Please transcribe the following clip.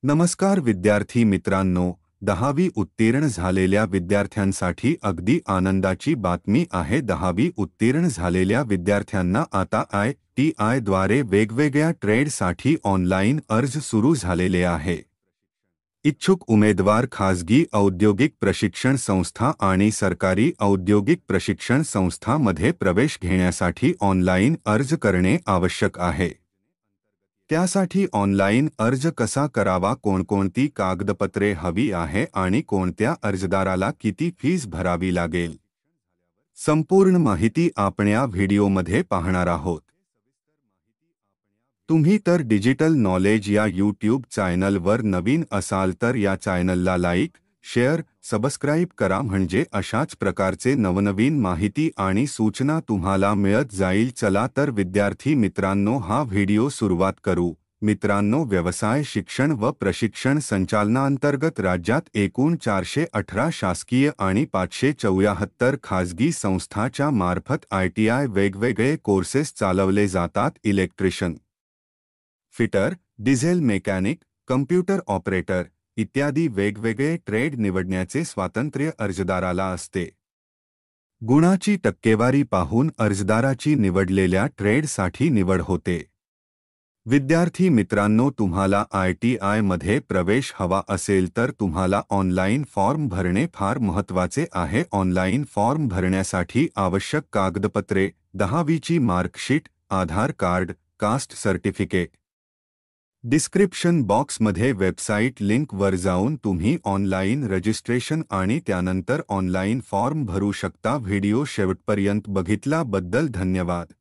नमस्कार विद्यार्थी मित्रांनो, 10वी उत्तीर्ण झालेल्या विद्यार्थ्यांसाठी अगदी आनंदाची बातमी आहे। 10वी उत्तीर्ण झालेल्या विद्यार्थ्यांना आता ITI द्वारे वेगवेगळ्या ट्रेडसाठी ऑनलाईन अर्ज सुरू झालेले आहे। इच्छुक उमेदवार खाजगी औद्योगिक प्रशिक्षण संस्था आणि सरकारी औद्योगिक प्रशिक्षण संस्थांमध्ये प्रवेश घेण्यासाठी ऑनलाईन अर्ज करणे आवश्यक आहे। त्यासाठी ऑनलाईन अर्ज कसा करावा, कोणकोणती कागदपत्रे हवी आहे आणि कोणत्या अर्जदाराला किती फीस भरावी लागेल, संपूर्ण माहिती आपण या व्हिडिओमध्ये पाहणार आहोत। तुम्ही तर डिजिटल नॉलेज या यूट्यूब चॅनलवर नवीन असाल तर या चॅनलला लाईक, शेअर, सबस्क्राईब करा, म्हणजे अशाच प्रकारचे नवनवीन माहिती आणि सूचना तुम्हाला मिळत जाईल। चला तर विद्यार्थी मित्रांनो, हा व्हिडिओ सुरुवात करू। मित्रांनो, व्यवसाय शिक्षण व प्रशिक्षण संचालनांतर्गत राज्यात एकूण 418 शासकीय आणि 574 खाजगी संस्थांच्या मार्फत ITI वेगवेगळे कोर्सेस चालवले जातात। Electrician, fitter, diesel mechanic, computer operator इत्यादी वेगवेगळे ट्रेड निवडण्याचे स्वातंत्र्य अर्जदाराला असते। गुणाची टक्केवारी पाहून अर्जदाराची निवडलेल्या ट्रेडसाठी निवड होते। विद्यार्थी मित्रांनो, तुम्हाला ITI मध्ये प्रवेश हवा असेल तर तुम्हाला ऑनलाईन फॉर्म भरणे फार महत्त्वाचे आहे। ऑनलाईन फॉर्म भरण्यासाठी आवश्यक कागदपत्रे: 10वीची मार्कशीट, आधार कार्ड, कास्ट सर्टिफिकेट। डिस्क्रिप्शन बॉक्समध्ये वेबसाईट लिंकवर जाऊन तुम्ही ऑनलाईन रजिस्ट्रेशन आणि त्यानंतर ऑनलाईन फॉर्म भरू शकता। व्हिडिओ शेवटपर्यंत बघितल्याबद्दल धन्यवाद।